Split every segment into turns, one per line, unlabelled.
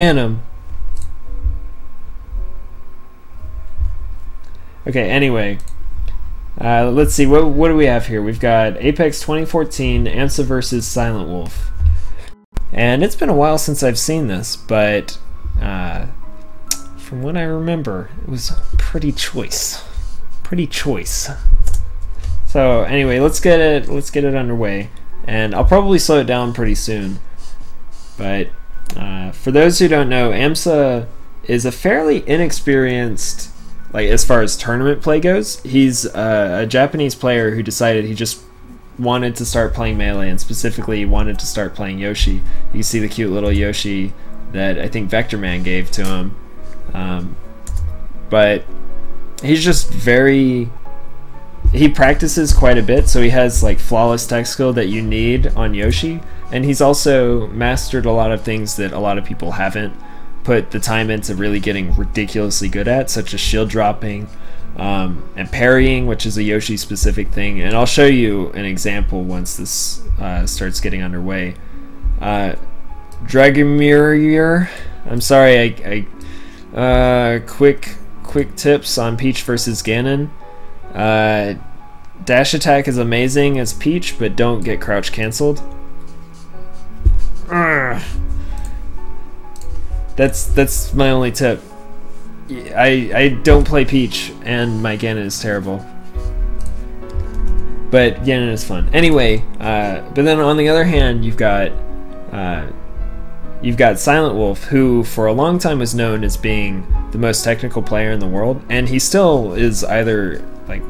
And okay, anyway, let's see, what do we have here? We've got Apex 2014, aMSa versus Silent Wolf. And it's been a while since I've seen this, but from what I remember, it was pretty choice. So anyway, let's get it underway. And I'll probably slow it down pretty soon. But for those who don't know, aMSa is a fairly inexperienced, like as far as tournament play goes. He's a Japanese player who decided he just wanted to start playing Melee, and specifically wanted to start playing Yoshi. You can see the cute little Yoshi that I think Vector Man gave to him. But he's just he practices quite a bit, so he has like flawless tech skill that you need on Yoshi, and he's also mastered a lot of things that a lot of people haven't put the time into really getting ridiculously good at, such as shield dropping and parrying, which is a Yoshi specific thing, and I'll show you an example once this starts getting underway. Dragomir, I'm sorry, quick tips on Peach versus Ganon. Dash attack is amazing as Peach, but don't get crouch cancelled. That's my only tip. I don't play Peach, and my Ganon is terrible. But Ganon is fun. Anyway, but then on the other hand, you've got Silent Wolf, who for a long time was known as being the most technical player in the world, and he still is either like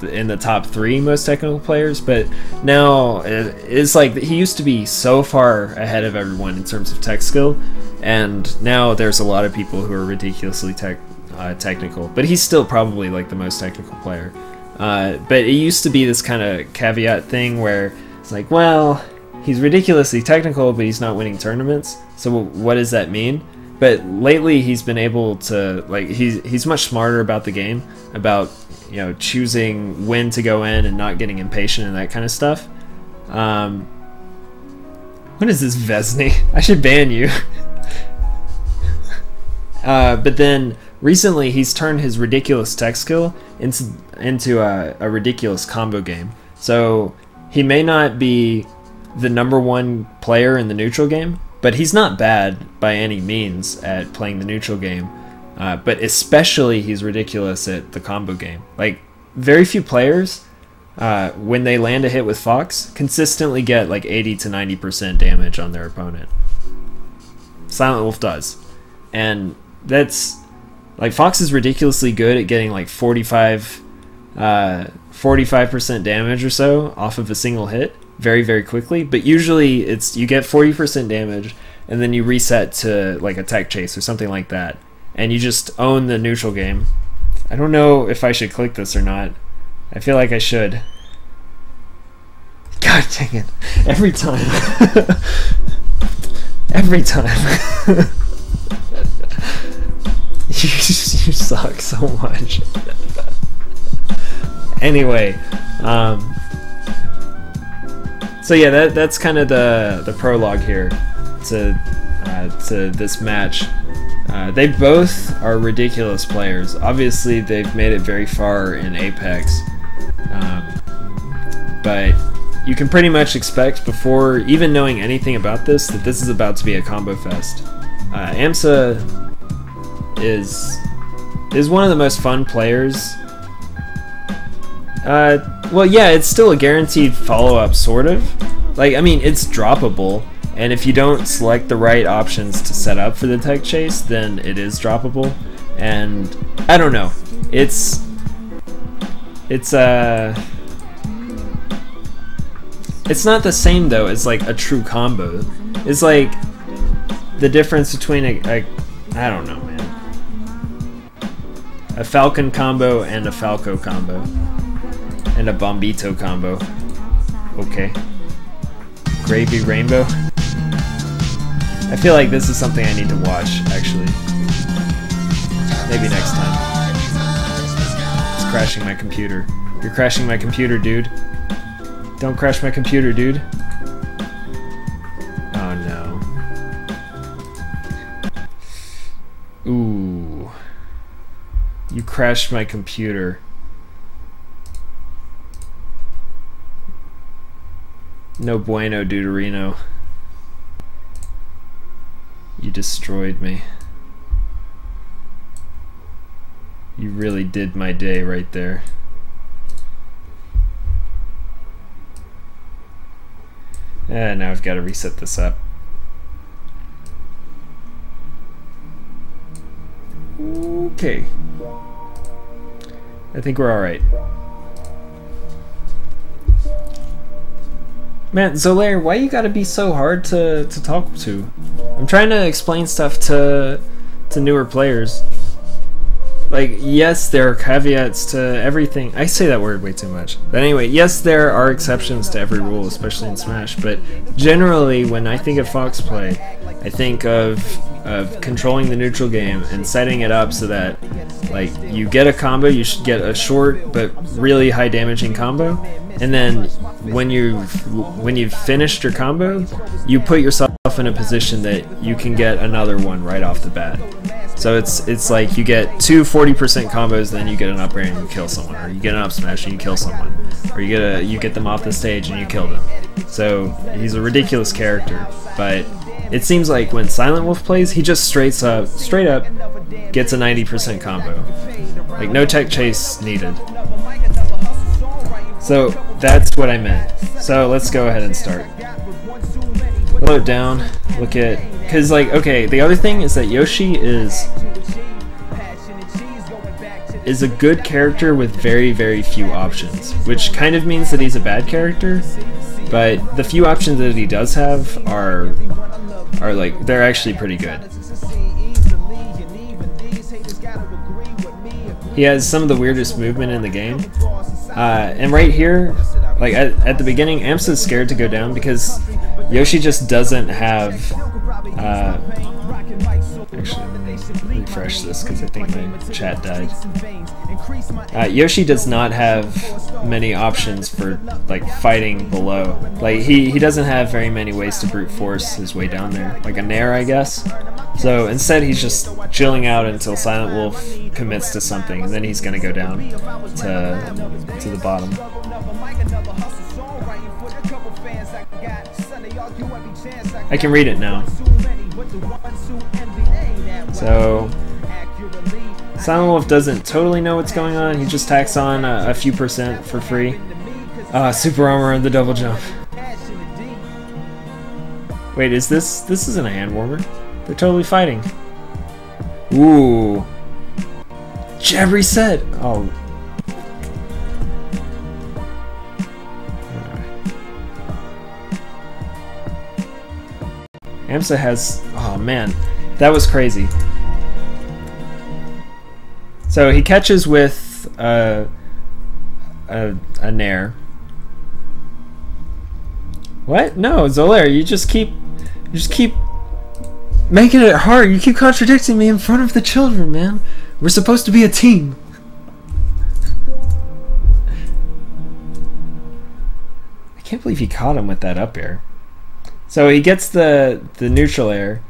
in the top 3 most technical players, but now it's like he used to be so far ahead of everyone in terms of tech skill, and now there's a lot of people who are ridiculously technical, but he's still probably like the most technical player. But it used to be this kind of caveat thing where it's like, well, he's ridiculously technical, but he's not winning tournaments, so what does that mean? But lately he's been able to, like, he's much smarter about the game, about, you know, choosing when to go in and not getting impatient and that kind of stuff. What is this, Vesny? I should ban you. But then recently he's turned his ridiculous tech skill into a ridiculous combo game. So he may not be the #1 player in the neutral game, but he's not bad by any means at playing the neutral game. But especially he's ridiculous at the combo game. Like, very few players, when they land a hit with Fox, consistently get like 80 to 90% damage on their opponent. Silent Wolf does. And that's, like, Fox is ridiculously good at getting like 45% damage or so off of a single hit very, very quickly, but usually it's you get 40% damage and then you reset to like a tech chase or something like that, and you just own the neutral game. I don't know if I should click this or not. I feel like I should. God dang it. Every time. Every time. You suck so much. Anyway, so yeah, that's kind of the prologue here to this match. They both are ridiculous players. Obviously, they've made it very far in Apex, but you can pretty much expect, before even knowing anything about this, that this is about to be a combo fest. aMSa is one of the most fun players. Well, yeah, it's still a guaranteed follow-up, sort of. Like, I mean, it's droppable, and if you don't select the right options to set up for the tech chase, then it is droppable. And I don't know, it's not the same though as like a true combo. It's like the difference between I don't know, man, a Falcon combo and a Falco combo. And a Bombito combo. Okay. Gravy Rainbow. I feel like this is something I need to watch, actually. Maybe next time. It's crashing my computer. You're crashing my computer, dude. Don't crash my computer, dude. Oh no. Ooh. You crashed my computer. No bueno, Deuterino. You destroyed me. You really did my day right there. And now I've got to reset this up. Okay. I think we're alright. Man, Zolaire, why you gotta be so hard to talk to? I'm trying to explain stuff to newer players. Like, yes, there are caveats to everything. I say that word way too much. But anyway, yes, there are exceptions to every rule, especially in Smash. But generally, when I think of Fox play, I think of controlling the neutral game and setting it up so that, like, you get a combo, you should get a short but really high damaging combo, and then when you've finished your combo, you put yourself in a position that you can get another one right off the bat. So it's like you get two 40% combos, then you get an up air and you kill someone, or you get an up smash and you kill someone, or you get them off the stage and you kill them. So he's a ridiculous character, but it seems like when Silent Wolf plays, he just straight up gets a 90% combo. Like, no tech chase needed. So that's what I meant. So let's go ahead and start. Load down, look at, because, like, okay, the other thing is that Yoshi is a good character with very, very few options, which kind of means that he's a bad character, but the few options that he does have are like, they're actually pretty good. He has some of the weirdest movement in the game, and right here, like at the beginning, aMSa is scared to go down because Yoshi just doesn't have, actually, let me refresh this because I think my chat died. Yoshi does not have many options for, like, fighting below. Like, he doesn't have very many ways to brute force his way down there. Like a Nair, I guess. So instead he's just chilling out until Silent Wolf commits to something, and then he's gonna go down to the bottom. I can read it now. So Silent Wolf doesn't totally know what's going on. He just tacks on a few percent for free. Super armor and the double jump. Wait, is this isn't a hand warmer? They're totally fighting. Ooh. Jab reset. Oh. aMSa has, oh man, that was crazy. So he catches with a Nair. What? No, Zolaire, you just keep making it hard. You keep contradicting me in front of the children, man. We're supposed to be a team. I can't believe he caught him with that up air. So he gets the neutral air,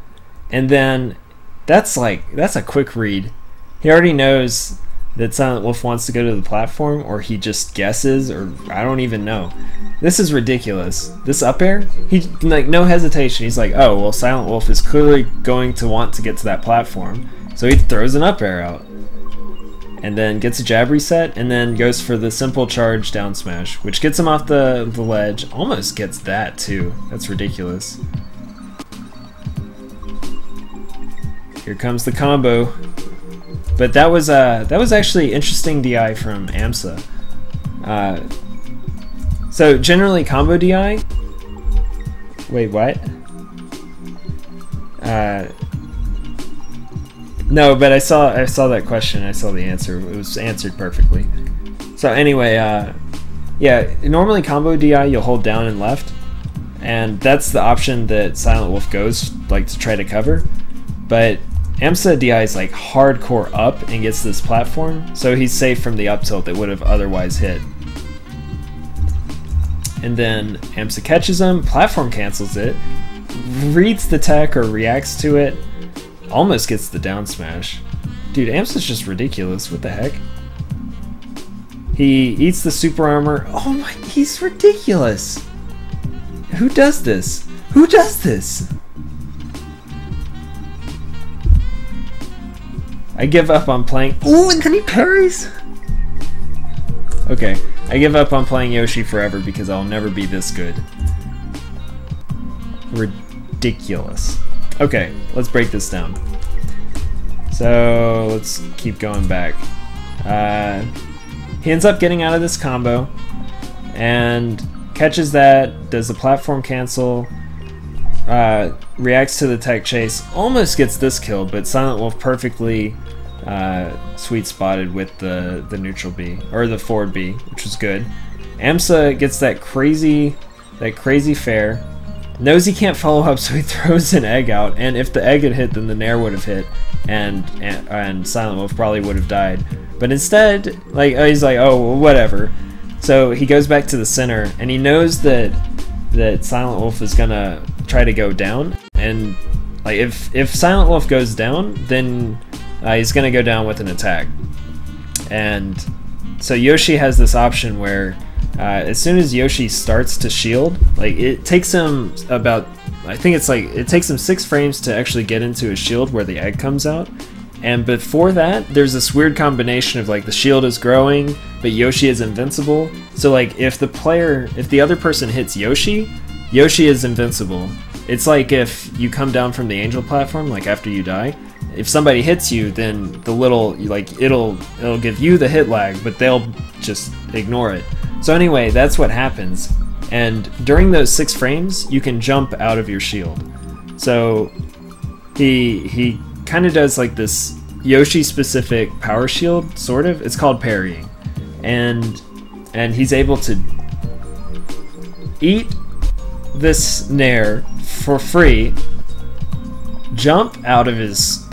and then that's a quick read. He already knows that Silent Wolf wants to go to the platform, or he just guesses, or I don't even know. This is ridiculous. This up air, he, like, no hesitation. He's like, oh, well, Silent Wolf is clearly going to want to get to that platform, so he throws an up air out. And then gets a jab reset, and then goes for the simple charge down smash, which gets him off the ledge. Almost gets that too. That's ridiculous. Here comes the combo. But that was actually interesting DI from aMSa. So generally combo DI. Wait, what? No, but I saw that question. I saw the answer. It was answered perfectly. So anyway, yeah, normally combo DI you'll hold down and left, and that's the option that Silent Wolf goes, like, to try to cover. But aMSa DI is like hardcore up and gets this platform, so he's safe from the up tilt that would have otherwise hit. And then aMSa catches him, platform cancels it, reads the tech or reacts to it, Almost gets the down smash. Dude, aMSa's just ridiculous. What the heck? He eats the super armor. Oh my, he's ridiculous. Who does this? Who does this? I give up on playing. Ooh, and then he parries. Okay, I give up on playing Yoshi forever because I'll never be this good. Ridiculous. Okay, let's break this down. So let's keep going back. He ends up getting out of this combo and catches that, does the platform cancel, reacts to the tech chase, almost gets this kill, but Silent Wolf perfectly sweet spotted with the neutral B, or the forward B, which was good. aMSa gets that crazy fair, knows he can't follow up, so he throws an egg out, and if the egg had hit, then the nair would have hit, and Silent Wolf probably would have died. But instead, like, he's like, oh, well, whatever. So he goes back to the center, and he knows that Silent Wolf is gonna try to go down, and like if Silent Wolf goes down, then he's gonna go down with an attack. And so Yoshi has this option where as soon as Yoshi starts to shield, like it takes him about, I think it's like, it takes him 6 frames to actually get into a shield where the egg comes out. And before that, there's this weird combination of like the shield is growing, but Yoshi is invincible. So like if the other person hits Yoshi, Yoshi is invincible. It's like if you come down from the angel platform, like after you die, if somebody hits you, then the little, like it'll give you the hit lag, but they'll just ignore it. So anyway, that's what happens. And during those 6 frames, you can jump out of your shield. So he kind of does like this Yoshi specific power shield, sort of. It's called parrying, and he's able to eat this nair for free, jump out of his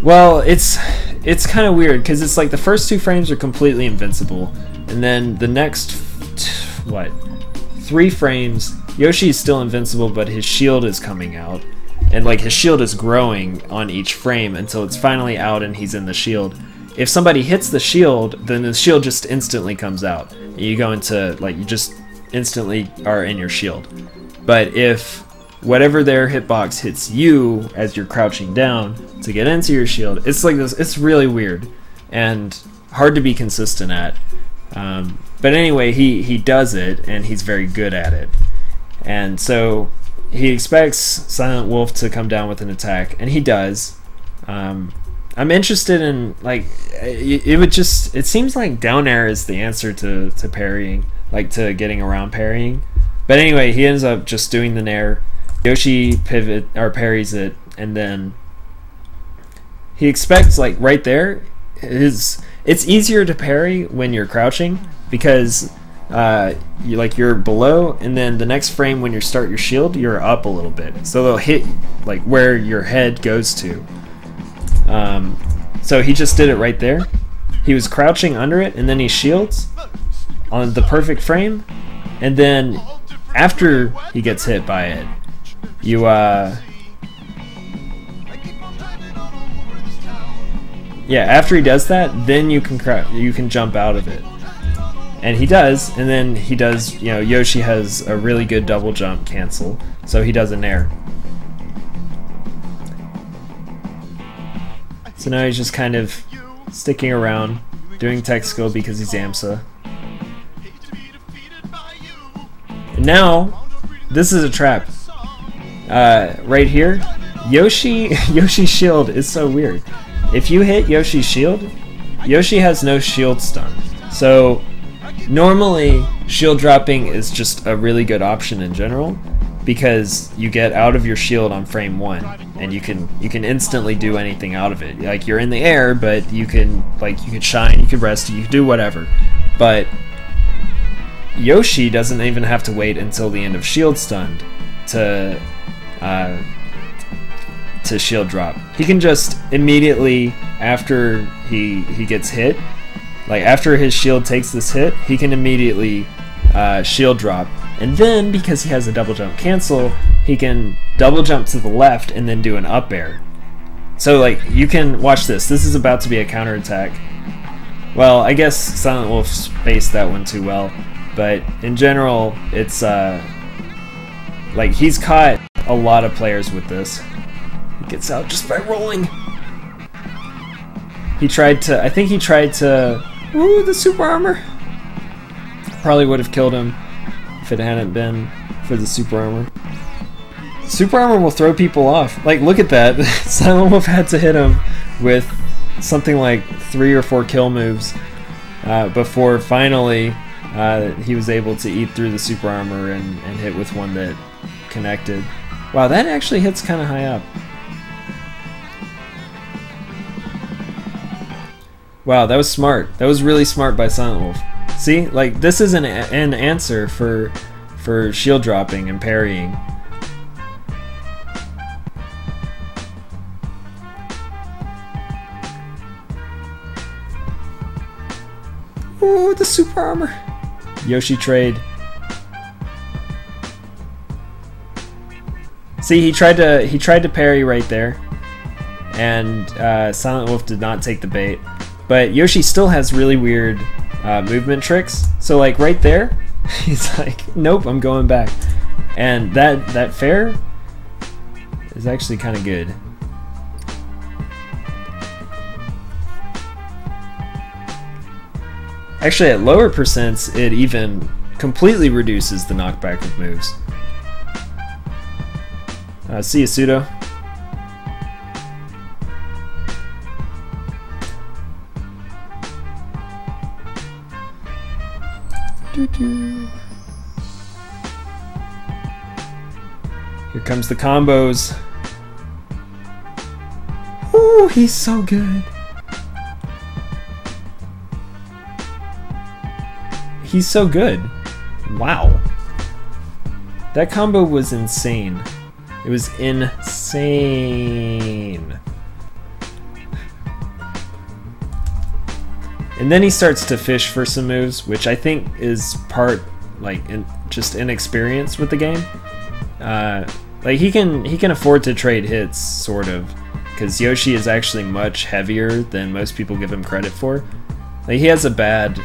well, it's kind of weird because it's like the first 2 frames are completely invincible, and then the next 3 frames Yoshi's still invincible, but his shield is coming out. And like his shield is growing on each frame until it's finally out and he's in the shield. If somebody hits the shield, then the shield just instantly comes out. You go into, like, you just instantly are in your shield. But if whatever their hitbox hits you as you're crouching down to get into your shield, it's like this, it's really weird and hard to be consistent at. But anyway, he does it, and he's very good at it. And so he expects Silent Wolf to come down with an attack, and he does. I'm interested in, like, it seems like down air is the answer to parrying, like to getting around parrying. But anyway, he ends up just doing the nair. Yoshi parries it, and then he expects, like, right there, it's easier to parry when you're crouching because you're below, and then the next frame when you start your shield, you're up a little bit, so they'll hit like where your head goes to. So he just did it right there. He was crouching under it, and then he shields on the perfect frame, and then after he gets hit by it, you yeah, after he does that, then you can jump out of it. And he does, and then he does, you know, Yoshi has a really good double jump cancel, so he does a nair. So now he's just kind of sticking around, doing tech skill because he's aMSa. And now, this is a trap. Right here, Yoshi's shield is so weird. If you hit Yoshi's shield, Yoshi has no shield stun. So normally, shield dropping is just a really good option in general because you get out of your shield on frame 1 and you can instantly do anything out of it. Like, you're in the air, but you can shine, you can rest, you can do whatever. But Yoshi doesn't even have to wait until the end of shield stunned to shield drop. He can just immediately after he gets hit, like after his shield takes this hit, he can immediately shield drop. And then because he has a double jump cancel, he can double jump to the left and then do an up air. So like, you can watch this. This is about to be a counterattack. Well, I guess Silent Wolf spaced that one too well, but in general, it's like, he's caught a lot of players with this. He gets out just by rolling. He tried to, I think he tried to, ooh, the super armor. Probably would have killed him if it hadn't been for the super armor. Super armor will throw people off. Like, look at that. Silent Wolf had to hit him with something like 3 or 4 kill moves before finally he was able to eat through the super armor and hit with one that connected. Wow, that actually hits kind of high up. Wow, that was smart. That was really smart by Silent Wolf. See, like, this is an answer for shield dropping and parrying. Ooh, the super armor. Yoshi trade. See, he tried to parry right there, and Silent Wolf did not take the bait. But Yoshi still has really weird movement tricks. So like right there, he's like, nope, I'm going back. And that fair is actually kind of good. Actually, at lower percents, it even completely reduces the knockback of moves. See you, Pseudo. Here comes the combos. Ooh, he's so good. He's so good. Wow. That combo was insane. It was insane. And then he starts to fish for some moves, which I think is part, like, just inexperience with the game. Like, he can afford to trade hits, sort of, because Yoshi is actually much heavier than most people give him credit for. Like, he has a bad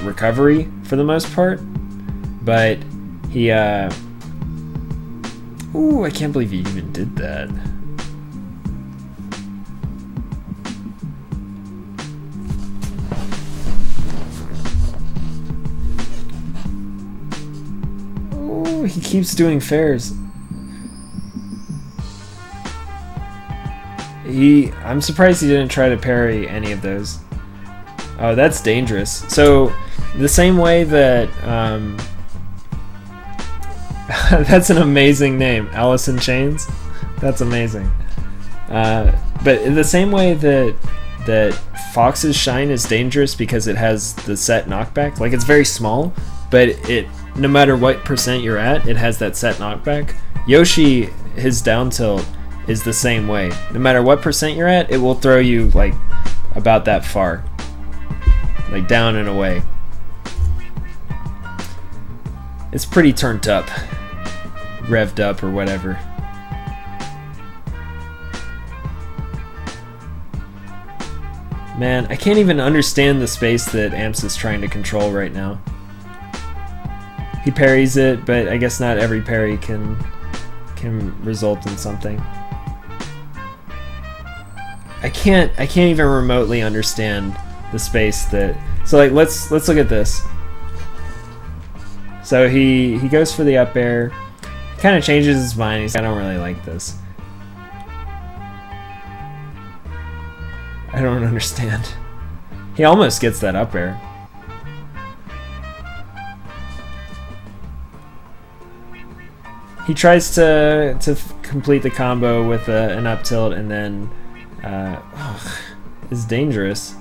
recovery for the most part, but he ooh, I can't believe he even did that. Ooh, he keeps doing fairs. I'm surprised he didn't try to parry any of those. Oh, that's dangerous. So, the same way that, that's an amazing name, Alice in Chains. That's amazing. But in the same way that Fox's Shine is dangerous because it has the set knockback, like, it's very small, but no matter what percent you're at, it has that set knockback. Yoshi, his down tilt is the same way. No matter what percent you're at, it will throw you, like, about that far. Like, down and away. It's pretty turned up. Revved up or whatever. Man, I can't even understand the space that aMSa is trying to control right now. He parries it, but I guess not every parry can result in something. I can't even remotely understand the space that. So like, let's look at this. So he goes for the up air. He kind of changes his mind. He's like, I don't really like this. I don't understand. He almost gets that up air. He tries to complete the combo with an up tilt, and then it's dangerous.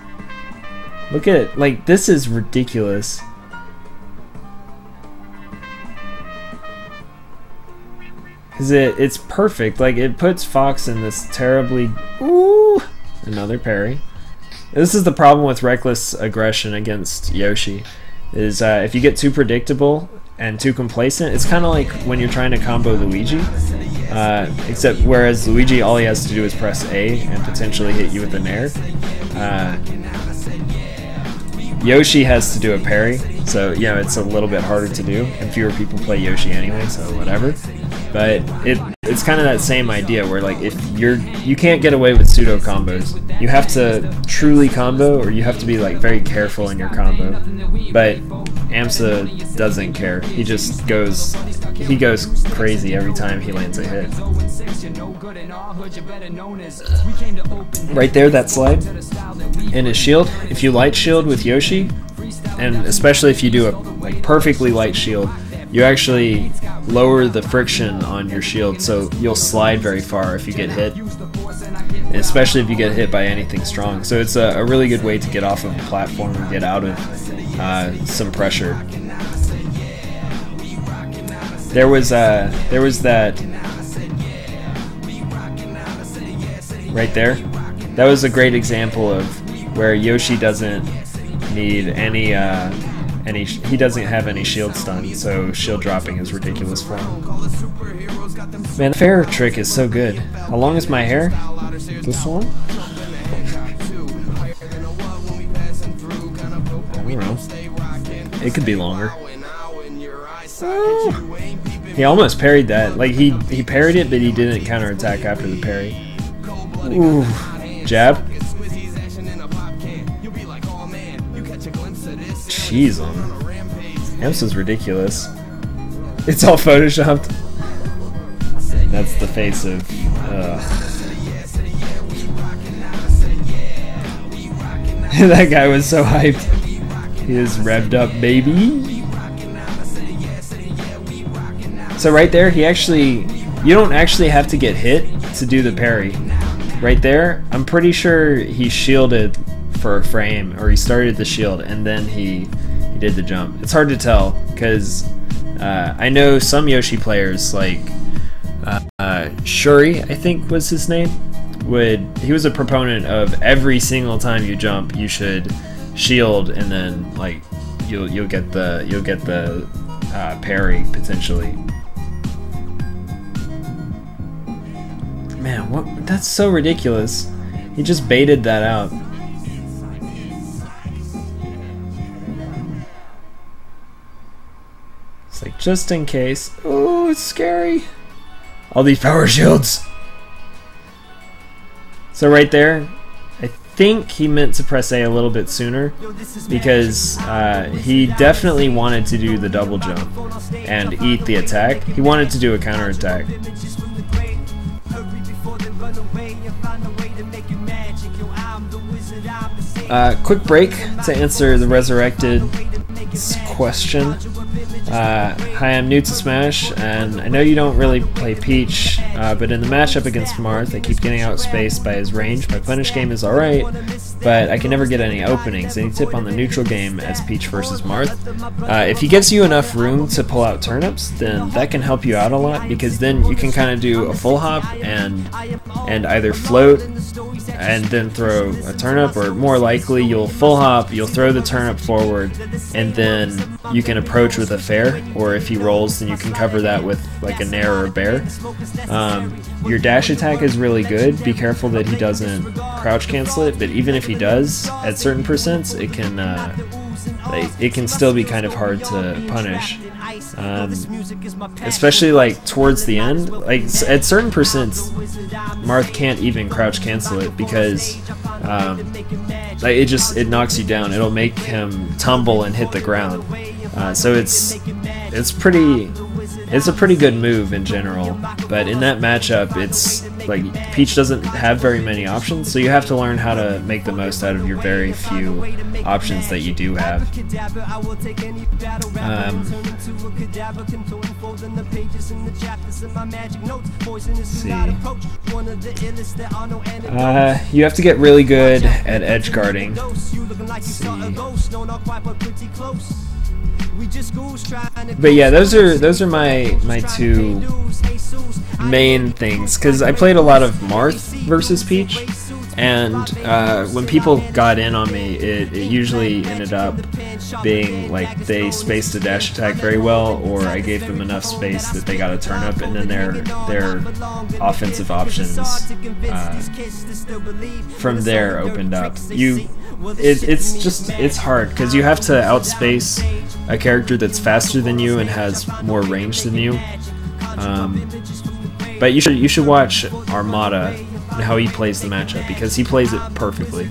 Look at it. Like, this is ridiculous. Because it's perfect. Like, it puts Fox in this terribly... Ooh! Another parry. This is the problem with reckless aggression against Yoshi. Is if you get too predictable, and too complacent. It's kind of like when you're trying to combo Luigi, except whereas Luigi, all he has to do is press A and potentially hit you with a nair. Yoshi has to do a parry, so yeah, it's a little bit harder to do, and fewer people play Yoshi anyway, so whatever. But it's kind of that same idea where like if you can't get away with pseudo combos. You have to truly combo, or you have to be like very careful in your combo. But aMSa doesn't care. He just goes crazy every time he lands a hit. Right there, that slide. And his shield. If you light shield with Yoshi, and especially if you do a like perfectly light shield, you actually lower the friction on your shield, so you'll slide very far if you get hit, especially if you get hit by anything strong. So it's a really good way to get off of a platform and get out of some pressure. There was that right there. That was a great example of where Yoshi doesn't need any he doesn't have any shield stun, so shield dropping is ridiculous for him. Man, the fair trick is so good. How long is my hair? This long? I don't know. It could be longer. Oh. He almost parried that. Like he parried it, but he didn't counterattack after the parry. Ooh. Jab. Jeez, aMSa's ridiculous. It's all photoshopped. That's the face of. That guy was so hyped. He is revved up, baby. So right there, you don't actually have to get hit to do the parry. Right there, I'm pretty sure he shielded for a frame, or he started the shield and then he did the jump. It's hard to tell because I know some Yoshi players like Shuri, I think was his name, he was a proponent of every single time you jump you should shield, and then like you'll get the parry potentially. Man, what? That's so ridiculous. He just baited that out. It's like, just in case. Oh, it's scary. All these power shields. So right there, I think he meant to press A a little bit sooner because he definitely wanted to do the double jump and eat the attack. He wanted to do a counter attack. Quick break to answer the Resurrected question. Hi, I'm new to Smash, and I know you don't really play Peach, but in the matchup against Marth, I keep getting outspaced by his range. My punish game is alright, but I can never get any openings. Any tip on the neutral game as Peach versus Marth? If he gives you enough room to pull out turnips, then that can help you out a lot, because then you can kind of do a full hop and either float and then throw a turnip, or more likely you'll full hop, you'll throw the turnip forward, and then you can approach with a fair, or if he rolls then you can cover that with like a nair or a bear. Your dash attack is really good. Be careful that he doesn't crouch cancel it, but even if he does, at certain percents it can still be kind of hard to punish. Especially like towards the end, like at certain percents Marth can't even crouch cancel it because like it knocks you down. It'll make him tumble and hit the ground. So it's a pretty good move in general, but in that matchup it's like Peach doesn't have very many options, so you have to learn how to make the most out of your very few options that you do have. Let's see. You have to get really good at edge guarding. Let's see. But yeah, those are my two main things, because I played a lot of Marth versus Peach, And when people got in on me, it usually ended up being like they spaced a dash attack very well, or I gave them enough space that they got a turn up, and then their offensive options from there opened up. It's hard because you have to outspace a character that's faster than you and has more range than you. But you should watch aMSa and how he plays the matchup, because he plays it perfectly,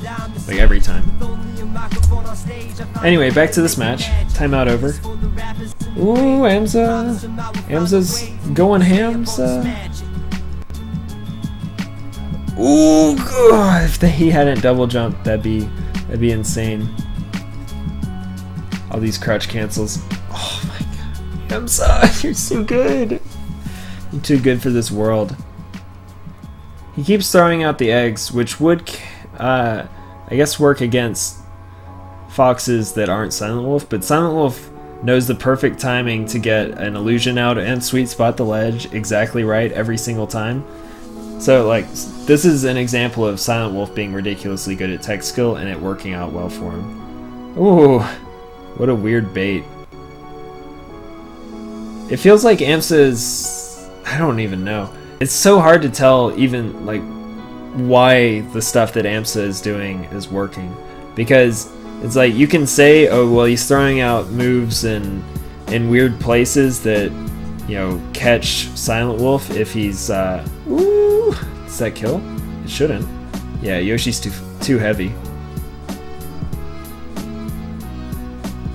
like every time. Anyway, back to this match. Timeout over. Ooh, aMSa. aMSa's going hamsa. Ooh, God, if he hadn't double jumped, that'd be insane. All these crouch cancels. Oh my God, aMSa, you're so good. You're too good for this world. He keeps throwing out the eggs, which would, I guess, work against foxes that aren't Silent Wolf, but Silent Wolf knows the perfect timing to get an illusion out and sweet spot the ledge exactly right every single time. So, like, this is an example of Silent Wolf being ridiculously good at tech skill and it working out well for him. Ooh, what a weird bait. It feels like aMSa is... I don't even know. It's so hard to tell even like why the stuff that aMSa is doing is working, because it's like you can say, oh well, he's throwing out moves in weird places that, you know, catch Silent Wolf if he's ooh, does that kill? It shouldn't. Yeah, Yoshi's too heavy.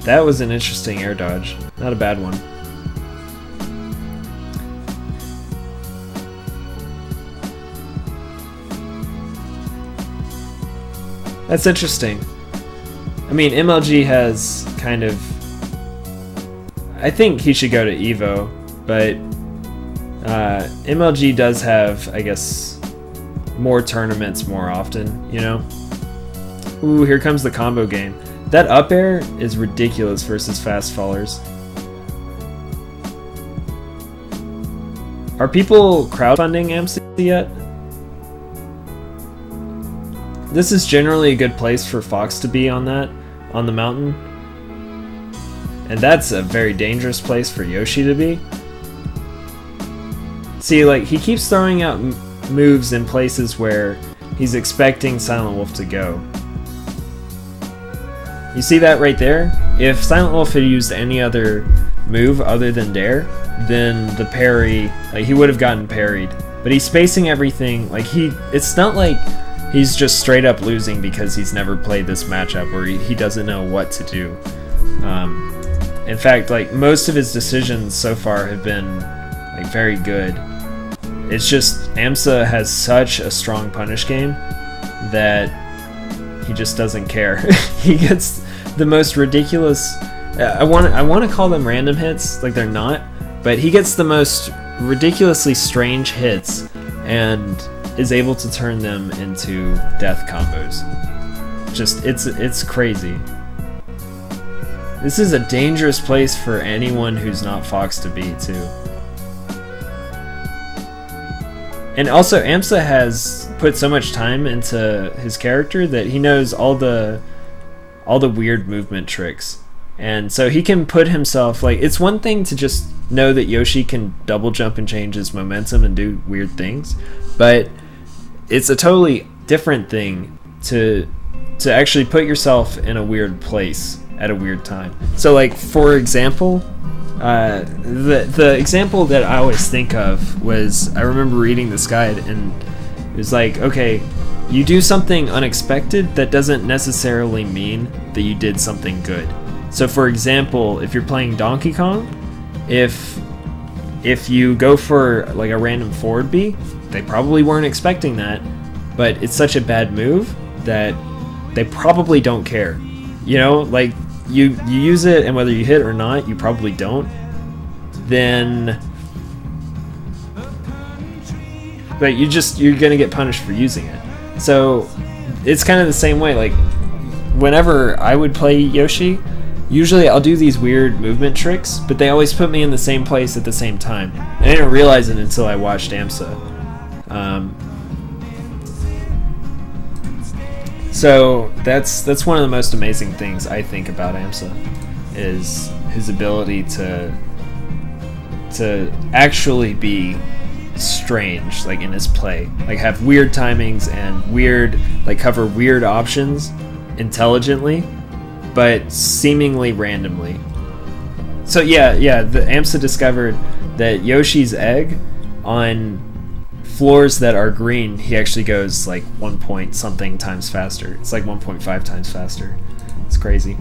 That was an interesting air dodge, not a bad one. That's interesting. I mean, MLG has kind of... I think he should go to EVO, but MLG does have, I guess, more tournaments more often, you know? Ooh, here comes the combo game. That up air is ridiculous versus fast fallers. Are people crowdfunding aMSa yet? This is generally a good place for Fox to be on the mountain. And that's a very dangerous place for Yoshi to be. See, like, he keeps throwing out moves in places where he's expecting Silent Wolf to go. You see that right there? If Silent Wolf had used any other move other than Dare, then the parry, like, he would have gotten parried. But he's spacing everything, like, it's not like he's just straight up losing because he's never played this matchup where he doesn't know what to do. In fact, like, most of his decisions so far have been, like, very good. It's just aMSa has such a strong punish game that he just doesn't care. He gets the most ridiculous... I want to call them random hits, like they're not, but he gets the most ridiculously strange hits and is able to turn them into death combos. Just, it's crazy. This is a dangerous place for anyone who's not Fox to be, too. And also, aMSa has put so much time into his character that he knows all the weird movement tricks. And so he can put himself, like, it's one thing to just know that Yoshi can double jump and change his momentum and do weird things, but it's a totally different thing to actually put yourself in a weird place at a weird time. So, like, for example, the example that I always think of was, I remember reading this guide and it was like, okay, you do something unexpected, that doesn't necessarily mean that you did something good. So for example, if you're playing Donkey Kong, if you go for like a random forward B, they probably weren't expecting that, but it's such a bad move that they probably don't care. You know, like you use it, and whether you hit or not, you probably don't. Then, but you're gonna get punished for using it. So it's kind of the same way. Like whenever I would play Yoshi, usually I'll do these weird movement tricks, but they always put me in the same place at the same time. And I didn't realize it until I watched aMSa. So that's one of the most amazing things I think about aMSa, is his ability to actually be strange, like in his play, like have weird timings and weird, like cover weird options intelligently, but seemingly randomly. So yeah, the aMSa discovered that Yoshi's egg on floors that are green, he actually goes like 1 point something times faster. It's like 1.5 times faster. It's crazy.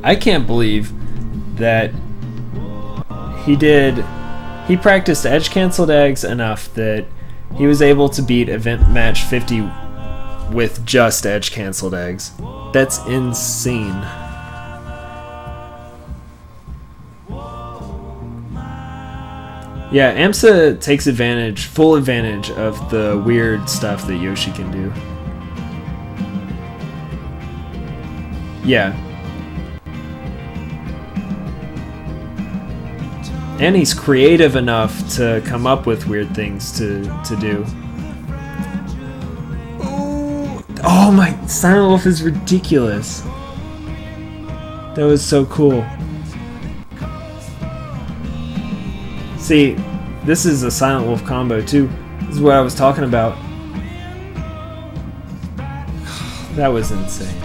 I can't believe that he practiced edge canceled eggs enough that he was able to beat event match 50 with just edge canceled eggs. That's insane. Yeah, aMSa takes full advantage of the weird stuff that Yoshi can do. Yeah. And he's creative enough to come up with weird things to do. Oh my, Silent Wolf is ridiculous. That was so cool. See, this is a Silent Wolf combo too. This is what I was talking about. That was insane.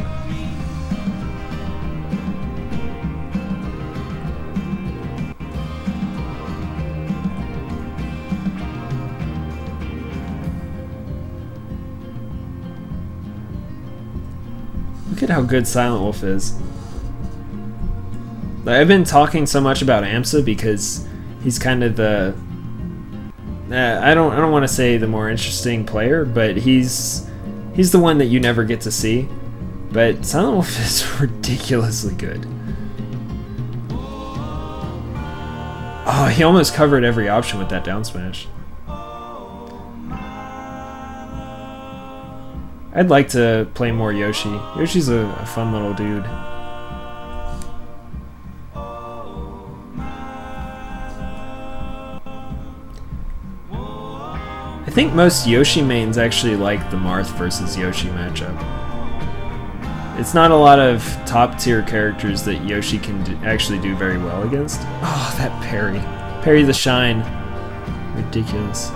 Look at how good Silent Wolf is. I've been talking so much about aMSa because he's kind of the I don't want to say the more interesting player, but he's the one that you never get to see. But Silent Wolf is ridiculously good. Oh, he almost covered every option with that down smash. I'd like to play more Yoshi. Yoshi's a fun little dude. I think most Yoshi mains actually like the Marth versus Yoshi matchup. It's not a lot of top tier characters that Yoshi can actually do very well against. Oh, that Parry. Parry the Shine. Ridiculous.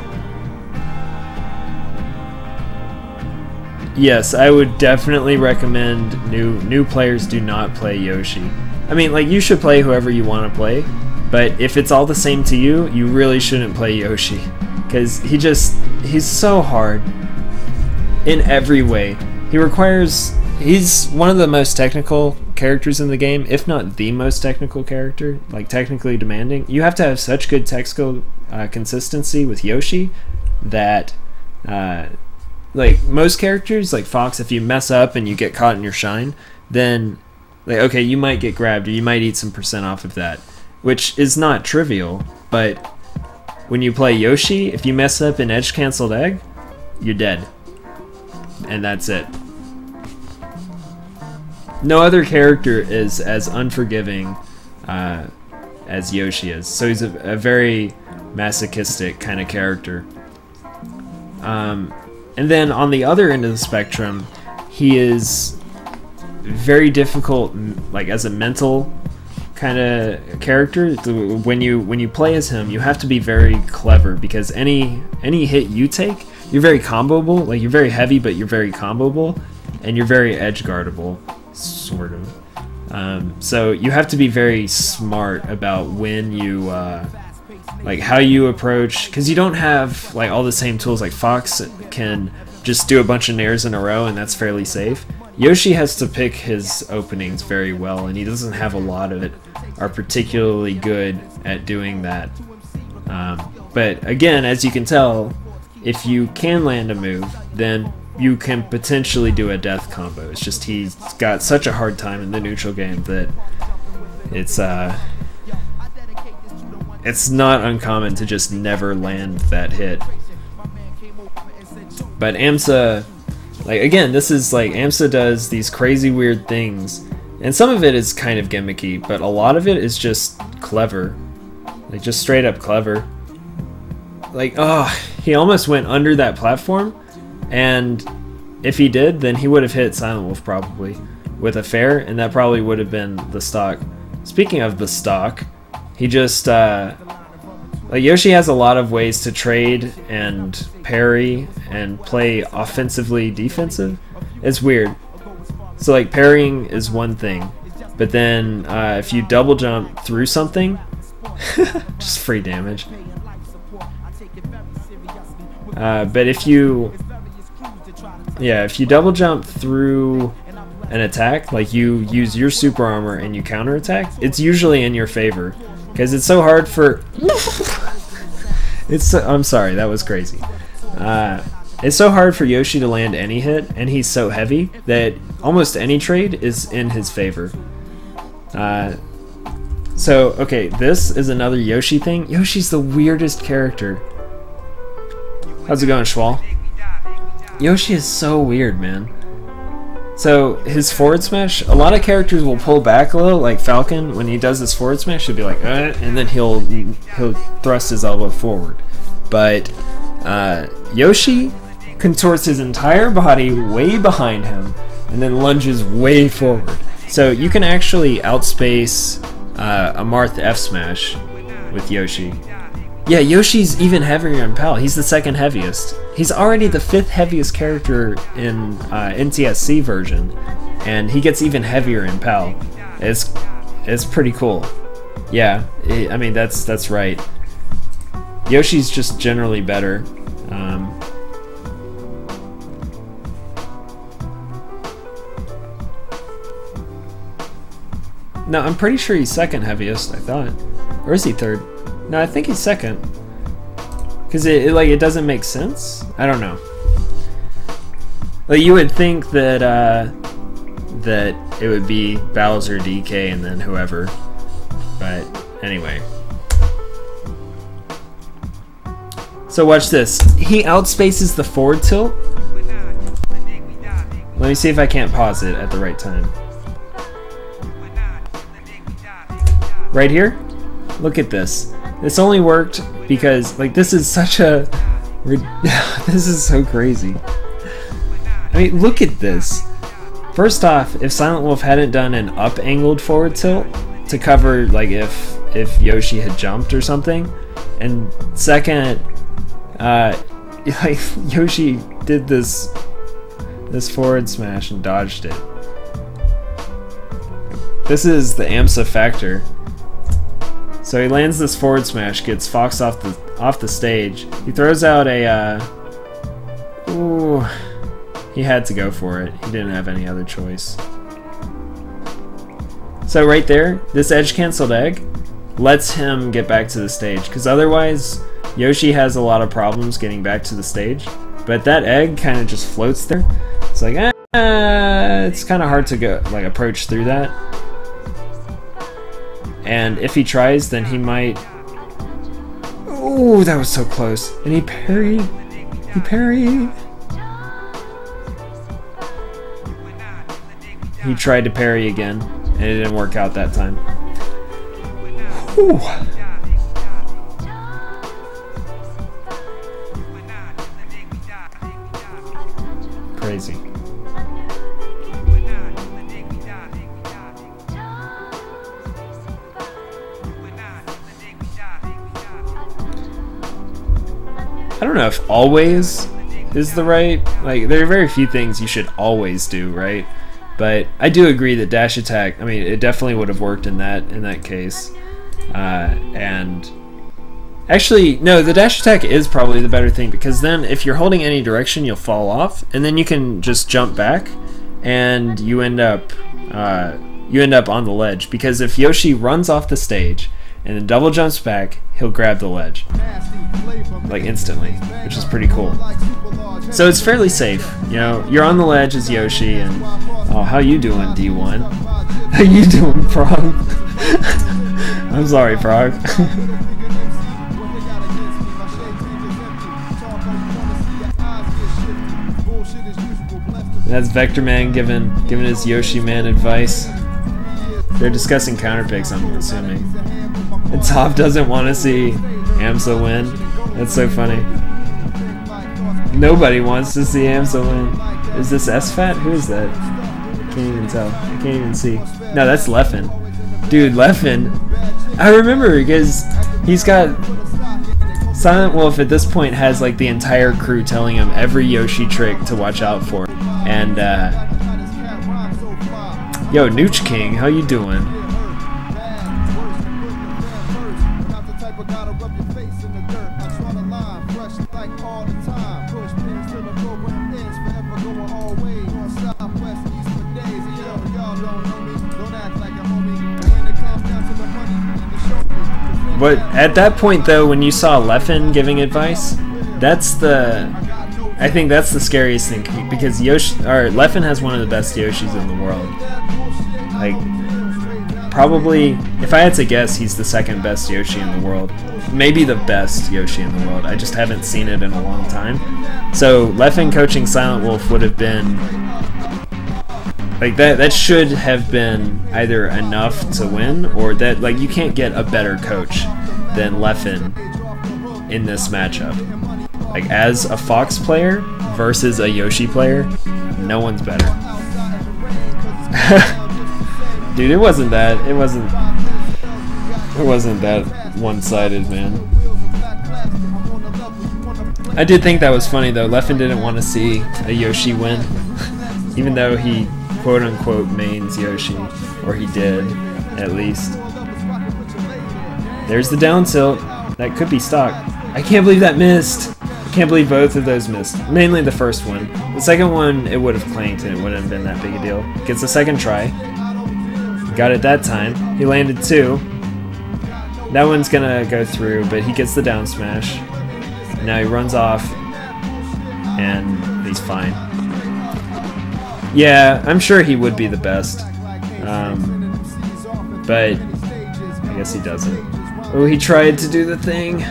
Yes, I would definitely recommend new players do not play Yoshi. I mean, like, you should play whoever you want to play, but if it's all the same to you, you really shouldn't play Yoshi. Because he's so hard in every way. He's one of the most technical characters in the game, if not the most technical character, like technically demanding. You have to have such good tech skill consistency with Yoshi that like most characters, like Fox, if you mess up and you get caught in your shine, then like, okay, you might get grabbed or you might eat some % off of that, which is not trivial. But when you play Yoshi, if you mess up an edge canceled egg, you're dead, and that's it. No other character is as unforgiving as Yoshi is, so he's a very masochistic kind of character. And then on the other end of the spectrum, he is very difficult, like as a mental kind of character. When you play as him, you have to be very clever, because any hit you take, you're very comboable. Like, you're very heavy, but you're very comboable, and you're very edge guardable, sort of. So you have to be very smart about when you like how you approach, because you don't have like all the same tools. Like Fox can just do a bunch of nairs in a row and that's fairly safe. Yoshi has to pick his openings very well, and he doesn't have a lot of it are particularly good at doing that. But again, as you can tell, if you can land a move, then you can potentially do a death combo. It's just he's got such a hard time in the neutral game that it's not uncommon to just never land that hit. But aMSa, like, again, this is like aMSa does these crazy weird things And some of it is kind of gimmicky, but a lot of it is just clever. Like, just straight up clever. Like, oh, he almost went under that platform, and if he did, then he would have hit Silent Wolf probably with a fair, and that probably would have been the stock. Speaking of the stock, he just, like, Yoshi has a lot of ways to trade and parry and play offensively defensive. It's weird. So, like, parrying is one thing, but then if you double jump through something, just free damage. But if you double jump through an attack, like you use your super armor and you counter attack, it's usually in your favor, because it's so hard for I'm sorry, that was crazy. It's so hard for Yoshi to land any hit, and he's so heavy that almost any trade is in his favor. So, okay, this is another Yoshi thing. Yoshi's the weirdest character. How's it going, Schwal? Yoshi is so weird, man. So, his forward smash, a lot of characters will pull back a little, like Falcon, when he does his forward smash, he'll be like, and then he'll thrust his elbow forward. But Yoshi contorts his entire body way behind him, and then lunges way forward. So you can actually outspace a Marth F smash with Yoshi. Yeah, Yoshi's even heavier in PAL. He's the second heaviest. He's already the 5th heaviest character in NTSC version, and he gets even heavier in PAL. It's pretty cool. Yeah, I mean that's right. Yoshi's just generally better. No, I'm pretty sure he's second heaviest, I thought. Or is he third? No, I think he's second. Because it doesn't make sense? I don't know. Like, you would think that that it would be Bowser, DK, and then whoever. But anyway. So watch this. He outspaces the forward tilt. Let me see if I can't pause it at the right time. Right here? Look at this. This only worked because, like, this is such a... this is so crazy. I mean, look at this. First off, if Silent Wolf hadn't done an up-angled forward tilt to cover, like, if Yoshi had jumped or something, and second, like, Yoshi did this forward smash and dodged it. This is the aMSa factor. So he lands this forward smash, gets Fox off the stage. He throws out a ooh, he had to go for it. He didn't have any other choice. So right there, this edge canceled egg lets him get back to the stage, because otherwise Yoshi has a lot of problems getting back to the stage. But that egg kind of just floats there. It's like, it's kind of hard to go, like, approach through that. And if he tries, then he might... Ooh, that was so close. And he parried. He parried. He tried to parry again, and it didn't work out that time. Whew. Crazy. I don't know if always is the right, like, there are very few things you should always do, right? But I do agree that dash attack, I mean, it definitely would have worked in that case. And actually, no, the dash attack is probably the better thing, because then if you're holding any direction, you'll fall off, and then you can just jump back, and you end up on the ledge. Because if Yoshi runs off the stage and then double jumps back, he'll grab the ledge, like, instantly, which is pretty cool. So it's fairly safe, you know. You're on the ledge as Yoshi, and oh, how you doing, D1? How you doing, Frog? I'm sorry, Frog. That's Vector Man giving his Yoshi Man advice. They're discussing counter picks, I'm assuming. And Top doesn't want to see aMSa win. That's so funny. Nobody wants to see aMSa win. Is this SFAT? Who is that? Can't even tell. I can't even see. No, that's Leffen. Dude, Leffen. I remember because he's got... Silent Wolf at this point has like the entire crew telling him every Yoshi trick to watch out for. And, yo, Nooch King, how you doing? But at that point, though, when you saw Leffen giving advice, that's the... I think that's the scariest thing, because Leffen has one of the best Yoshis in the world. Like, probably, if I had to guess, he's the second best Yoshi in the world. Maybe the best Yoshi in the world. I just haven't seen it in a long time. So Leffen coaching Silent Wolf would have been... Like, that should have been either enough to win, or that, like, you can't get a better coach than Leffen in this matchup. Like, as a Fox player versus a Yoshi player, no one's better. Dude, it wasn't that one-sided, man. I did think that was funny, though. Leffen didn't want to see a Yoshi win, even though he quote-unquote mains Yoshi, or he did, at least. There's the down tilt. That could be stock. I can't believe that missed. I can't believe both of those missed. Mainly the first one. The second one, it would have clanked and it wouldn't have been that big a deal. Gets the second try. Got it that time. He landed 2. That one's gonna go through, but he gets the down smash. Now he runs off, and he's fine. Yeah, I'm sure he would be the best, but I guess he doesn't. Oh, he tried to do the thing.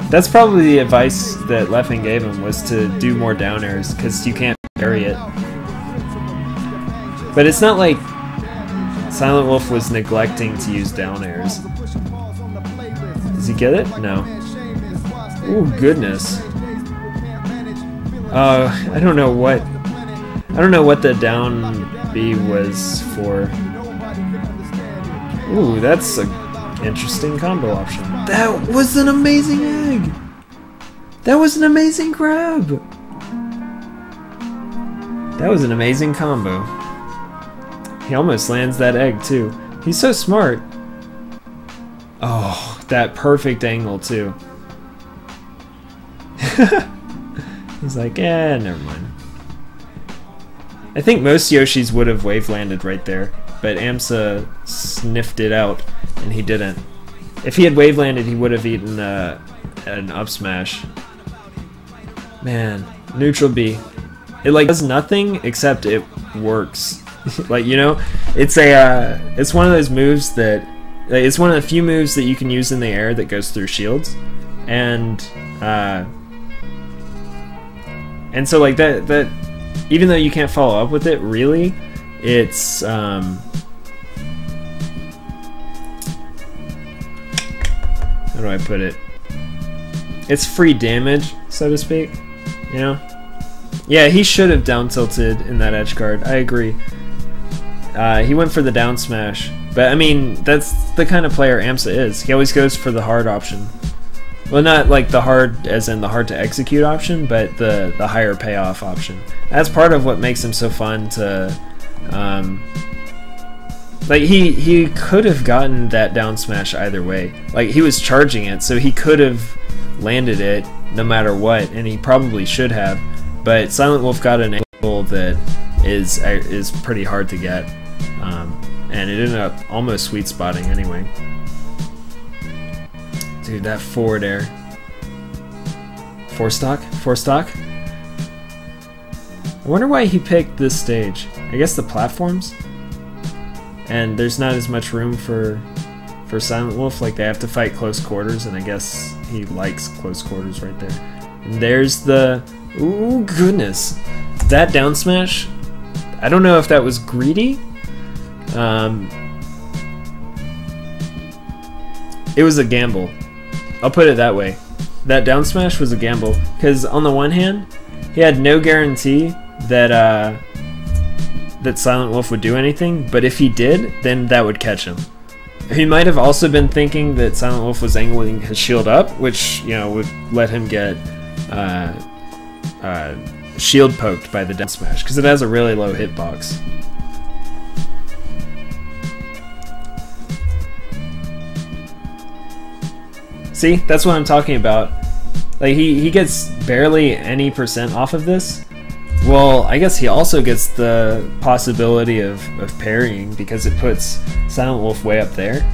That's probably the advice that Leffen gave him, was to do more down airs, because you can't parry it. But it's not like Silent Wolf was neglecting to use down airs. Does he get it? No. Oh, goodness. I don't know what the down B was for. Ooh, that's an interesting combo option. That was an amazing egg! That was an amazing grab! That was an amazing combo. He almost lands that egg, too. He's so smart. Oh, that perfect angle, too. He's like, never mind. I think most Yoshis would have wave landed right there, but aMSa sniffed it out, and he didn't. If he had wave landed, he would have eaten an up smash. Man, neutral B. It like does nothing except it works. Like, you know, it's one of those moves that it's one of the few moves that you can use in the air that goes through shields, and so like that even though you can't follow up with it, really, it's how do I put it? It's free damage, so to speak, you know? Yeah, he should have down tilted in that edge guard. I agree. He went for the down smash, but I mean, that's the kind of player aMSa is. He always goes for the hard option. Well, not like the hard as in the hard to execute option, but the higher payoff option. That's part of what makes him so fun to like he could have gotten that down smash either way. Like, he was charging it, so he could have landed it no matter what, and he probably should have. But Silent Wolf got an angle that is pretty hard to get, and it ended up almost sweet spotting anyway. Dude, that forward air. 4-stock? 4-stock? I wonder why he picked this stage. I guess the platforms? And there's not as much room for Silent Wolf. Like, they have to fight close quarters, and I guess he likes close quarters right there. And there's the... Ooh, goodness. That down smash, I don't know if that was greedy, it was a gamble. I'll put it that way. That down smash was a gamble, because on the one hand, he had no guarantee that that Silent Wolf would do anything, but if he did, then that would catch him. He might have also been thinking that Silent Wolf was angling his shield up, which, you know, would let him get shield poked by the down smash, because it has a really low hitbox. See, that's what I'm talking about. Like, he gets barely any % off of this. Well, I guess he also gets the possibility of parrying, because it puts Silent Wolf way up there.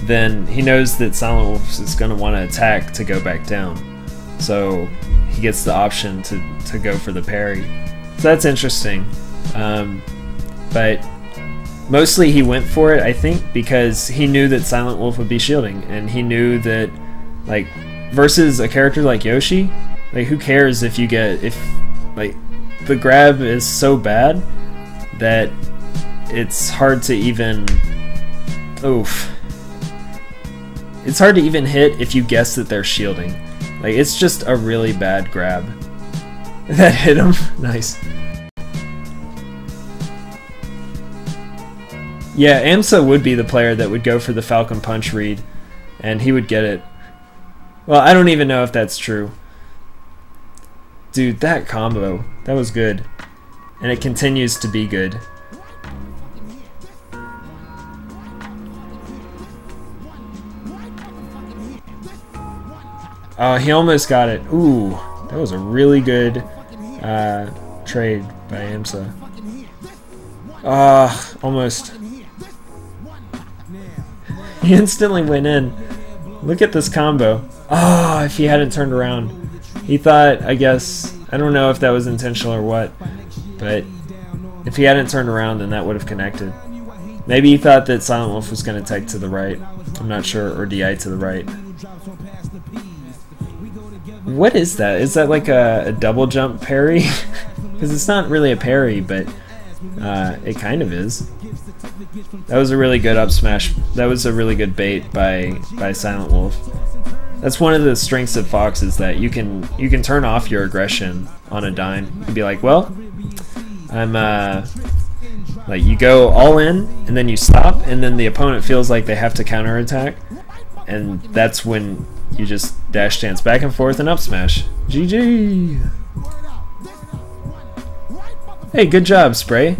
Then he knows that Silent Wolf is going to want to attack to go back down. So he gets the option to go for the parry. So that's interesting. But mostly he went for it, I think, because he knew that Silent Wolf would be shielding, and he knew that, like, versus a character like Yoshi, like, who cares if you get, like, the grab is so bad that it's hard to even, it's hard to even hit if you guess that they're shielding. Like, it's just a really bad grab. That hit him. Nice. Yeah, aMSa would be the player that would go for the Falcon Punch read, and he would get it. Well, I don't even know if that's true. Dude, that combo, that was good. And it continues to be good. Oh, he almost got it. Ooh, that was a really good trade by aMSa. Almost. He instantly went in. Look at this combo. Oh, if he hadn't turned around. He thought, I guess, I don't know if that was intentional or what, but if he hadn't turned around, then that would have connected. Maybe he thought that Silent Wolf was going to take to the right. I'm not sure, or DI to the right. What is that? Is that like a double jump parry? Because it's not really a parry, but it kind of is. That was a really good up smash. That was a really good bait by Silent Wolf. That's one of the strengths of Fox, is that you can turn off your aggression on a dime. You can be like, well, I'm like, you go all in and then you stop, and then the opponent feels like they have to counterattack, and that's when you just dash dance back and forth and up smash. GG. Hey, good job, Spray.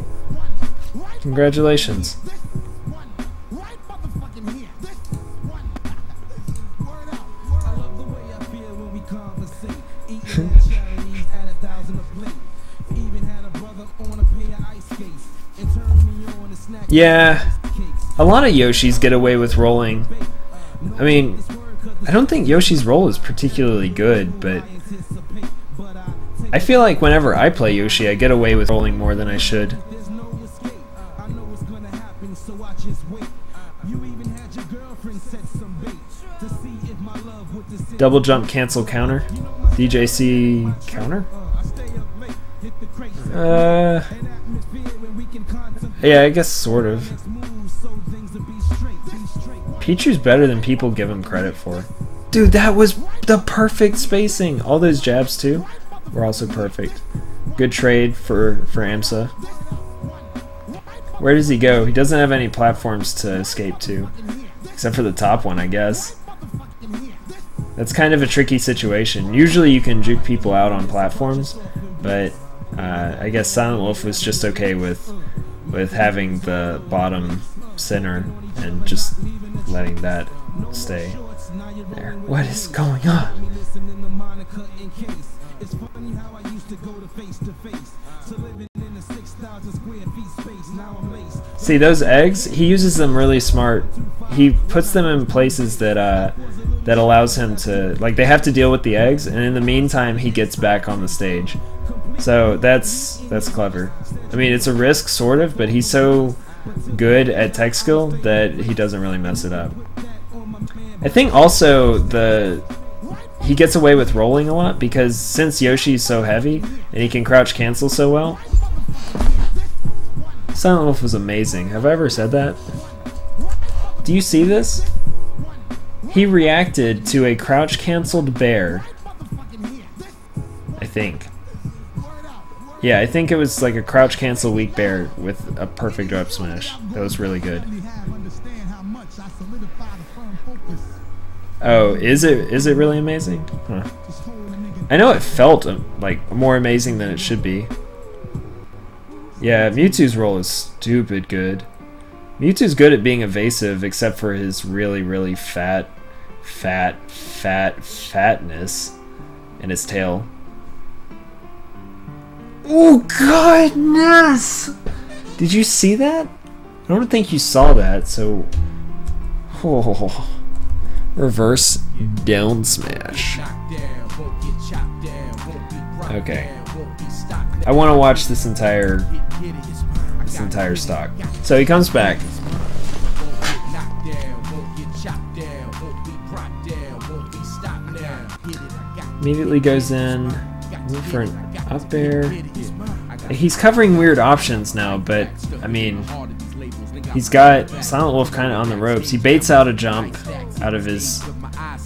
Congratulations. Yeah, a lot of Yoshis get away with rolling. I mean, I don't think Yoshi's roll is particularly good, but I feel like whenever I play Yoshi, I get away with rolling more than I should. Double jump cancel counter. DJC counter? Yeah, I guess sort of. Pichu's better than people give him credit for. Dude, that was the perfect spacing. All those jabs too were also perfect. Good trade for aMSa. Where does he go? He doesn't have any platforms to escape to, except for the top one, I guess. That's kind of a tricky situation. Usually you can juke people out on platforms, but I guess Silent Wolf was just okay with having the bottom center and just letting that stay there. What is going on? See, those eggs, he uses them really smart. He puts them in places that that allows him to, like, they have to deal with the eggs, and in the meantime he gets back on the stage. So that's clever. I mean, it's a risk sort of, but he's so good at tech skill that he doesn't really mess it up. I think also he gets away with rolling a lot because since Yoshi's so heavy and he can crouch cancel so well. Silent Wolf was amazing. Have I ever said that? Do you see this? he reacted to a crouch canceled bear. I think. Yeah, I think it was like a crouch cancel weak bear with a perfect up smash. That was really good. Oh, is it really amazing? Huh. I know it felt like more amazing than it should be. Yeah, Mewtwo's roll is stupid good. Mewtwo's good at being evasive, except for his really fatness in his tail. Oh goodness! Did you see that? I don't think you saw that, so... Oh. Reverse down smash. Okay. I want to watch this entire stock. So he comes back. Immediately goes in for an up air. He's covering weird options now, but I mean, he's got Silent Wolf kind of on the ropes. He baits out a jump out of his,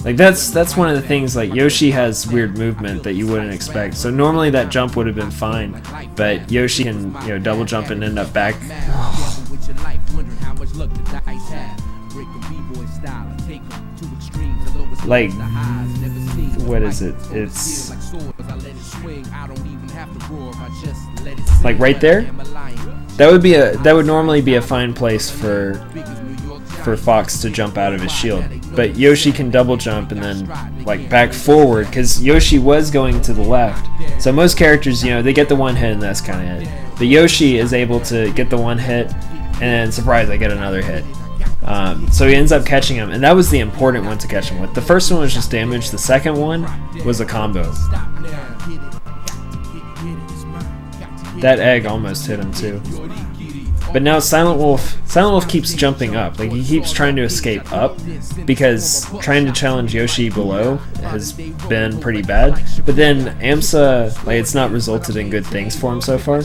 like that's one of the things. Like Yoshi has weird movement that you wouldn't expect. So normally that jump would have been fine, but Yoshi can double jump and end up back. Like, what is it? It's like right there. That would normally be a fine place for Fox to jump out of his shield, but Yoshi can double jump and then like back forward because Yoshi was going to the left. So most characters, they get the one hit and that's kind of it. But Yoshi is able to get the one hit and surprise, I get another hit. So he ends up catching him, and that was the important one to catch him with. The first one was just damage. The second one was a combo. That egg almost hit him too. But now Silent Wolf keeps jumping up. Like he keeps trying to escape up because trying to challenge Yoshi below has been pretty bad. But then aMSa, like it's not resulted in good things for him so far.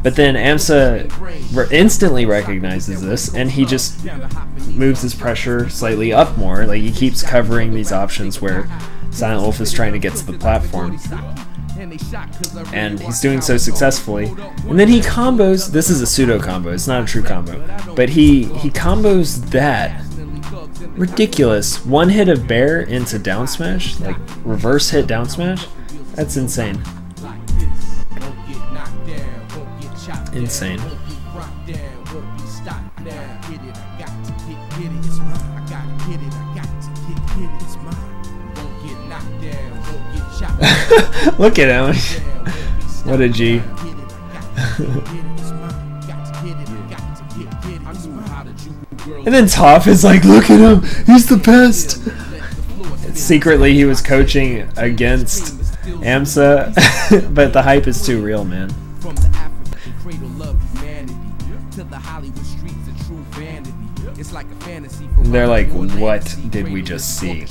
But then aMSa instantly recognizes this, and he just moves his pressure slightly up more. Like he keeps covering these options where Silent Wolf is trying to get to the platform. And he's doing so successfully. And then he combos, this is a pseudo combo, it's not a true combo, but he combos that ridiculous one hit of bear into down smash, like reverse hit down smash. That's insane. Insane. Look at him. What a G. And then Toph is like, look at him, he's the best. Secretly he was coaching against aMSa, but the hype is too real, man. They're like, what did we just see?